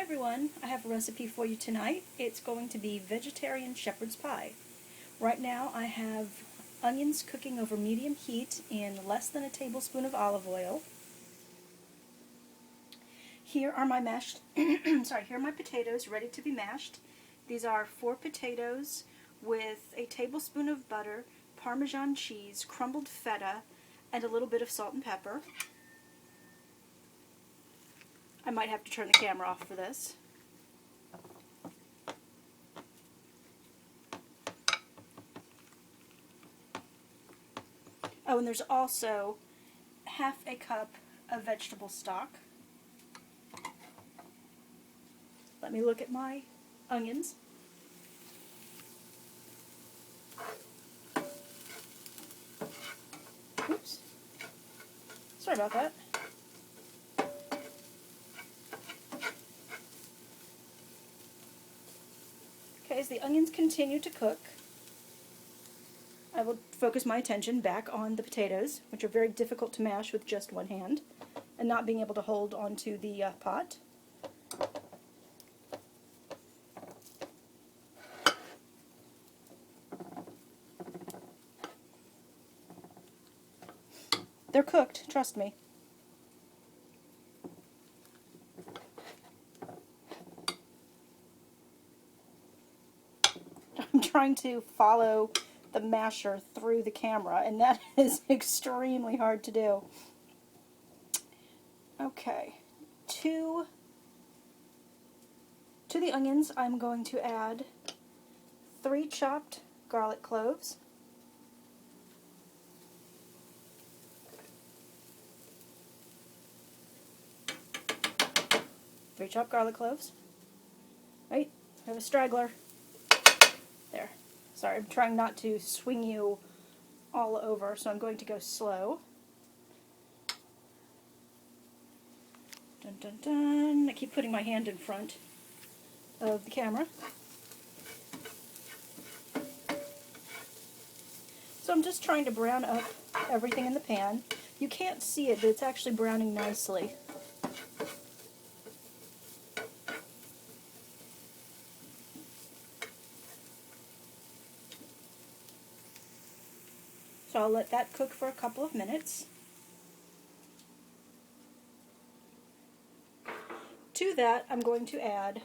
everyone, I have a recipe for you tonight. It's going to be vegetarian shepherd's pie. Right now I have onions cooking over medium heat in less than a tablespoon of olive oil. Here are my here are my potatoes ready to be mashed. These are 4 potatoes with a tablespoon of butter, Parmesan cheese, crumbled feta, and a little bit of salt and pepper. I might have to turn the camera off for this. Oh, and there's also half a cup of vegetable stock. Let me look at my onions. Oops. Sorry about that. Okay, as the onions continue to cook, I will focus my attention back on the potatoes, which are very difficult to mash with just one hand, and not being able to hold onto the pot. They're cooked, trust me. I'm trying to follow the masher through the camera, and that is extremely hard to do. Okay, to the onions I'm going to add 3 chopped garlic cloves, 3 chopped garlic cloves. Right, I have a straggler. There. Sorry, I'm trying not to swing you all over, so I'm going to go slow. Dun dun dun. I keep putting my hand in front of the camera. So I'm just trying to brown up everything in the pan. You can't see it, but it's actually browning nicely. So I'll let that cook for a couple of minutes. To that, I'm going to add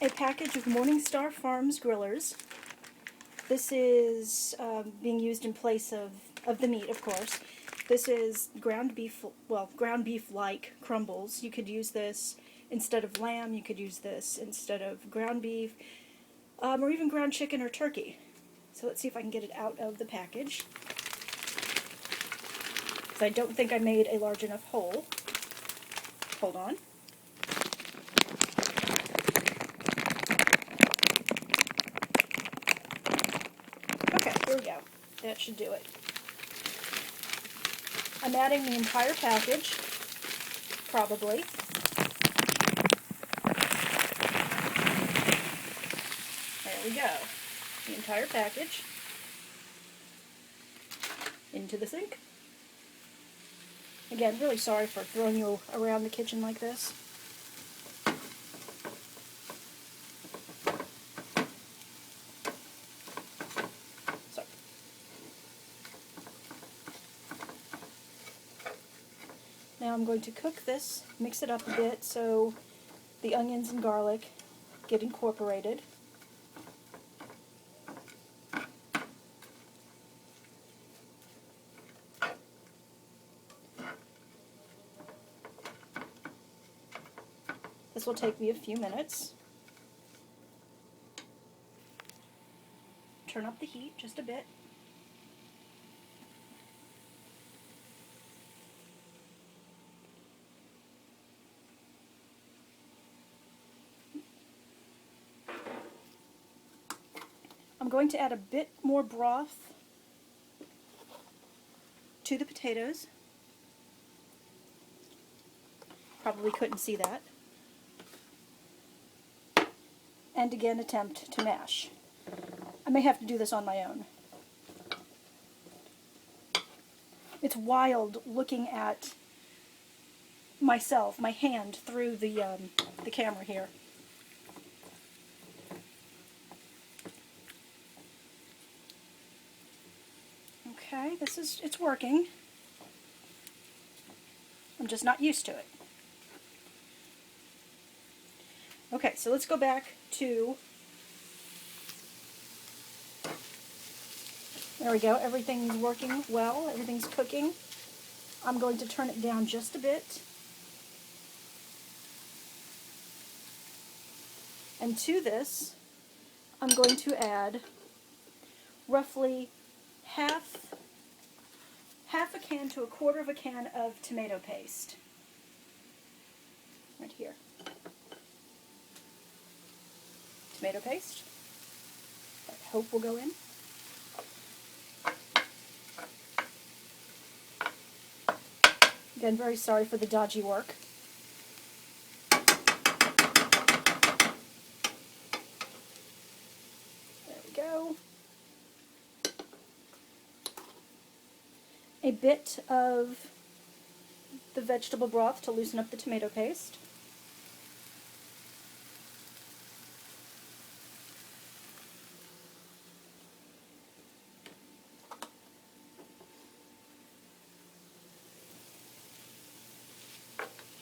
a package of Morningstar Farms grillers. This is being used in place of the meat, of course. This is ground beef, well, ground beef-like crumbles. You could use this instead of lamb. You could use this instead of ground beef, or even ground chicken or turkey. So let's see if I can get it out of the package. Because I don't think I made a large enough hole. Hold on. Okay, here we go. That should do it. I'm adding the entire package, probably. There we go. The entire package into the sink. Again, really sorry for throwing you around the kitchen like this. So, now I'm going to cook this, mix it up a bit so the onions and garlic get incorporated. This will take me a few minutes. Turn up the heat just a bit. I'm going to add a bit more broth to the potatoes. Probably couldn't see that. And again attempt to mash. I may have to do this on my own. It's wild looking at my hand through the camera here. Okay, it's working. I'm just not used to it. Okay, so let's go back to, there we go, everything's working well, everything's cooking. I'm going to turn it down just a bit. And to this, I'm going to add roughly half a can to a quarter of a can of tomato paste. Right here. Tomato paste. I hope will go in. Again, very sorry for the dodgy work. There we go. A bit of the vegetable broth to loosen up the tomato paste.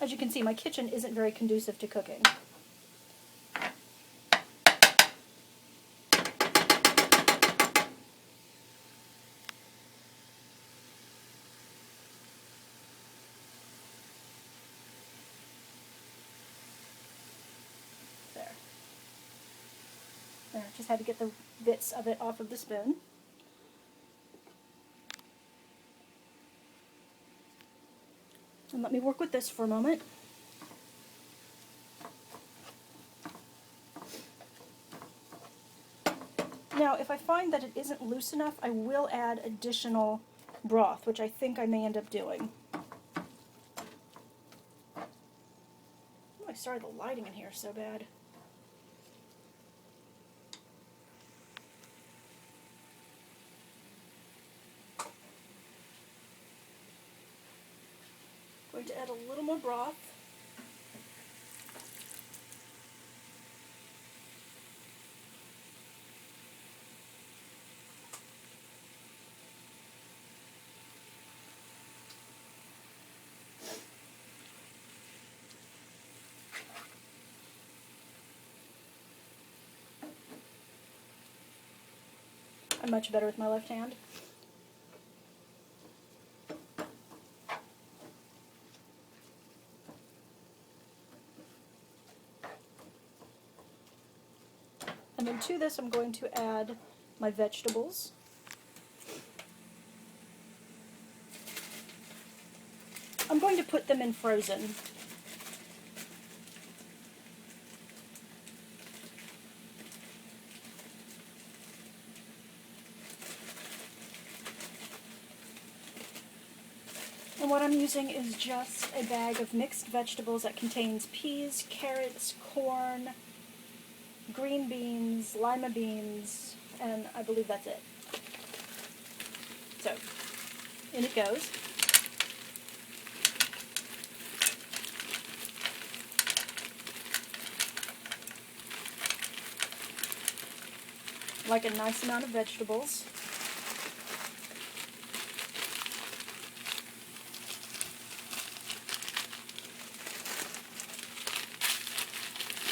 As you can see, my kitchen isn't very conducive to cooking. There, just had to get the bits of it off of the spoon. And let me work with this for a moment. Now, if I find that it isn't loose enough, I will add additional broth, which I think I may end up doing. Oh, sorry, the lighting in here is so bad. Going to add a little more broth. I'm much better with my left hand. And then to this I'm going to add my vegetables. I'm going to put them in frozen. And what I'm using is just a bag of mixed vegetables that contains peas, carrots, corn, green beans, lima beans, and I believe that's it. So, in it goes. Like a nice amount of vegetables.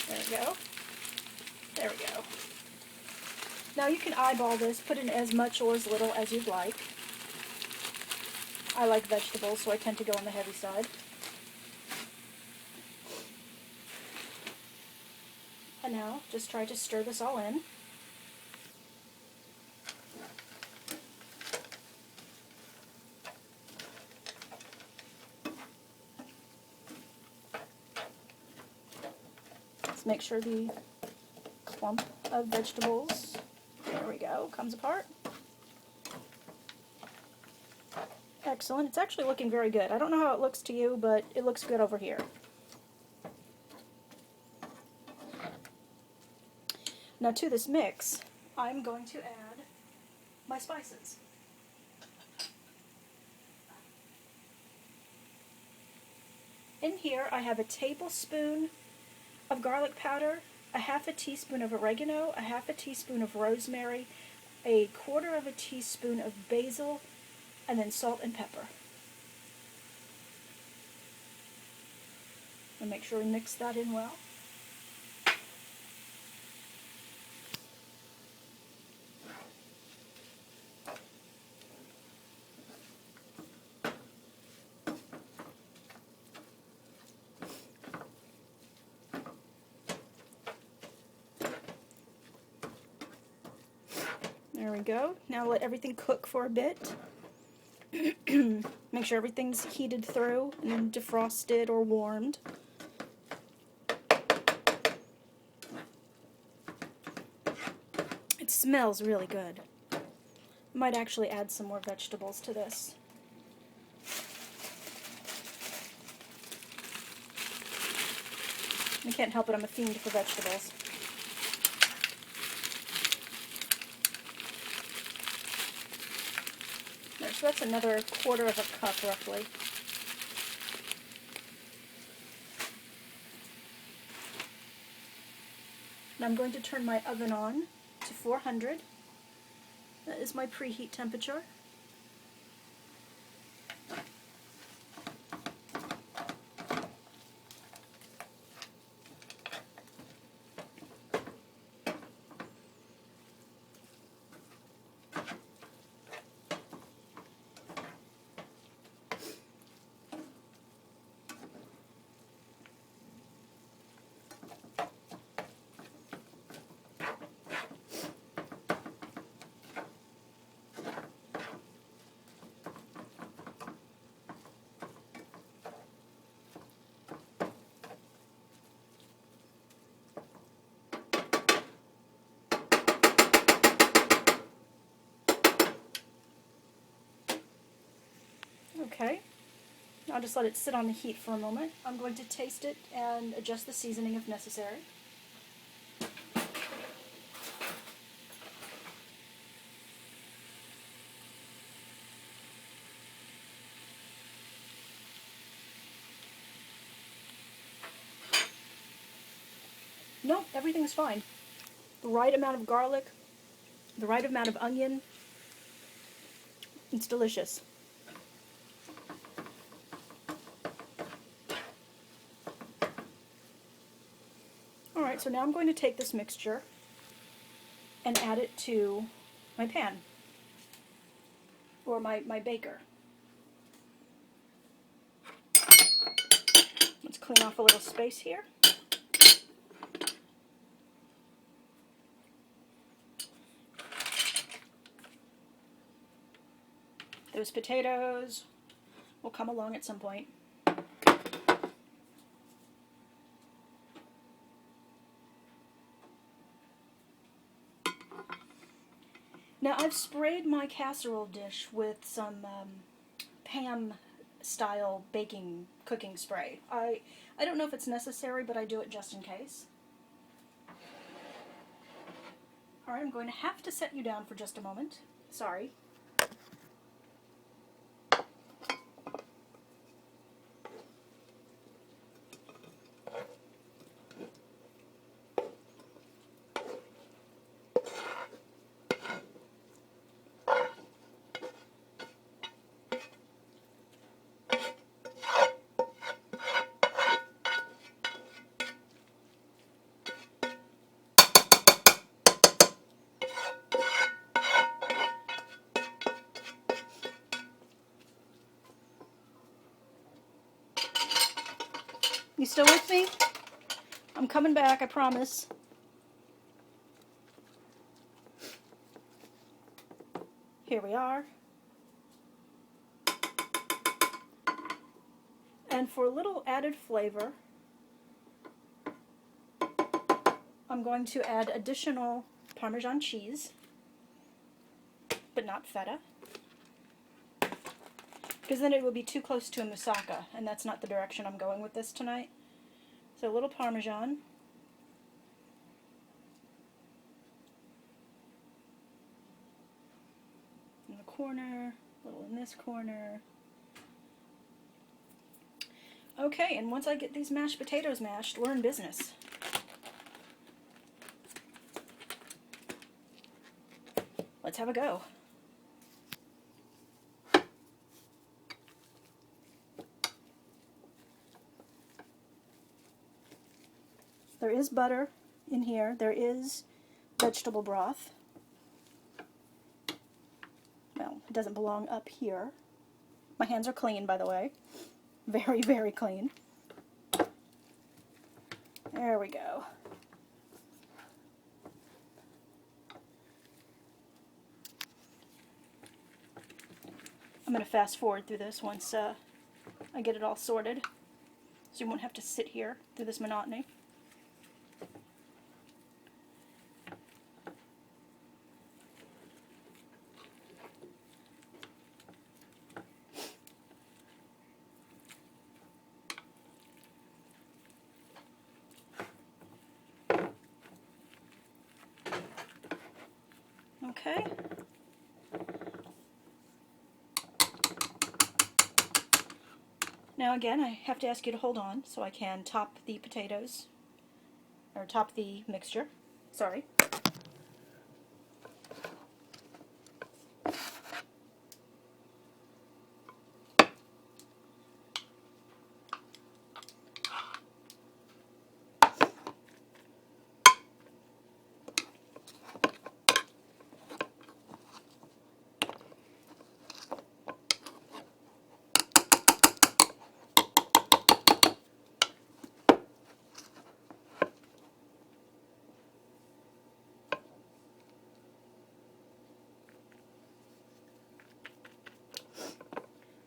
There we go. There we go. Now you can eyeball this, put in as much or as little as you'd like. I like vegetables, so I tend to go on the heavy side. And now, just try to stir this all in. Let's make sure the clump of vegetables, there we go, comes apart. Excellent. It's actually looking very good. I don't know how it looks to you, but it looks good over here. Now to this mix, I'm going to add my spices. in here I have a tablespoon of garlic powder, a half a teaspoon of oregano, a half a teaspoon of rosemary, a quarter of a teaspoon of basil, and then salt and pepper. And make sure we mix that in well. There we go. Now let everything cook for a bit. Make sure everything's heated through and then defrosted or warmed. It smells really good. Might actually add some more vegetables to this. I can't help it, I'm a fiend for vegetables. There, so that's another quarter of a cup roughly. Now I'm going to turn my oven on to 400. That is my preheat temperature. Okay, I'll just let it sit on the heat for a moment. I'm going to taste it and adjust the seasoning if necessary. No, everything's fine. The right amount of garlic, the right amount of onion. It's delicious. Alright, so now I'm going to take this mixture and add it to my pan, or my baker. Let's clean off a little space here. Those potatoes will come along at some point. Now I've sprayed my casserole dish with some Pam style cooking spray. I don't know if it's necessary, but I do it just in case. Alright, I'm going to have to set you down for just a moment. Sorry. You still with me? I'm coming back, I promise. Here we are. And for a little added flavor, I'm going to add additional Parmesan cheese, but not feta, because then it would be too close to a moussaka, and that's not the direction I'm going with this tonight. So a little Parmesan. Corner, a little in this corner. Okay, and once I get these mashed potatoes mashed, we're in business. Let's have a go. There is butter in here. There is vegetable broth. Well, it doesn't belong up here. My hands are clean, by the way. Very, very clean. There we go. I'm going to fast forward through this once I get it all sorted, so you won't have to sit here through this monotony. Okay. Now again, I have to ask you to hold on so I can top the potatoes, or top the mixture. Sorry.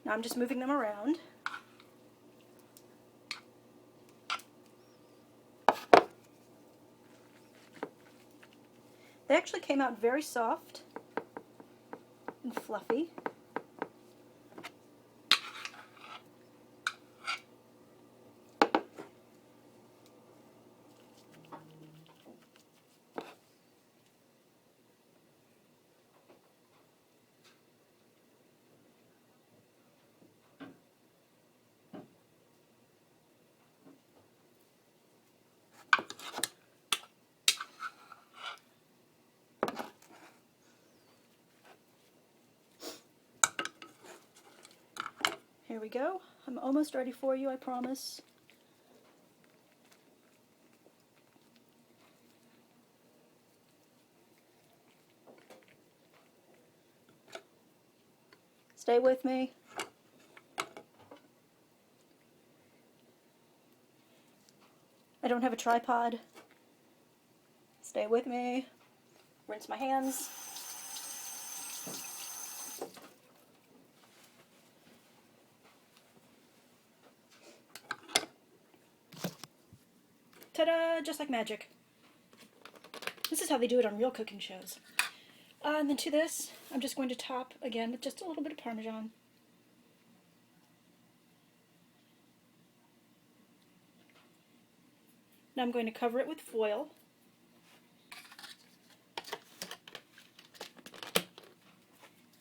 Now I'm just moving them around. They actually came out very soft and fluffy. Here we go. I'm almost ready for you, I promise. Stay with me. I don't have a tripod. Stay with me. Rinse my hands. Ta-da! Just like magic. This is how they do it on real cooking shows. And then to this, I'm just going to top again with just a little bit of Parmesan. Now I'm going to cover it with foil.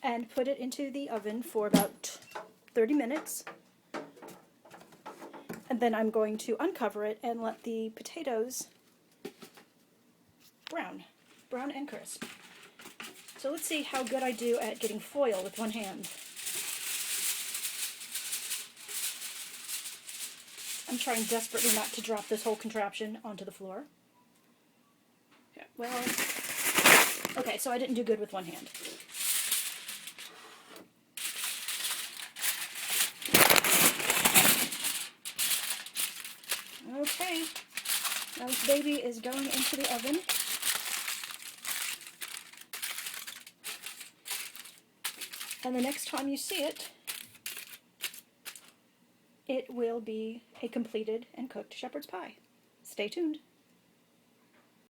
And put it into the oven for about 30 minutes. And then I'm going to uncover it and let the potatoes brown and crisp. So let's see how good I do at getting foil with one hand. I'm trying desperately not to drop this whole contraption onto the floor. Yeah, well, okay, so I didn't do good with one hand. Okay, now this baby is going into the oven. And the next time you see it, it will be a completed and cooked shepherd's pie. Stay tuned.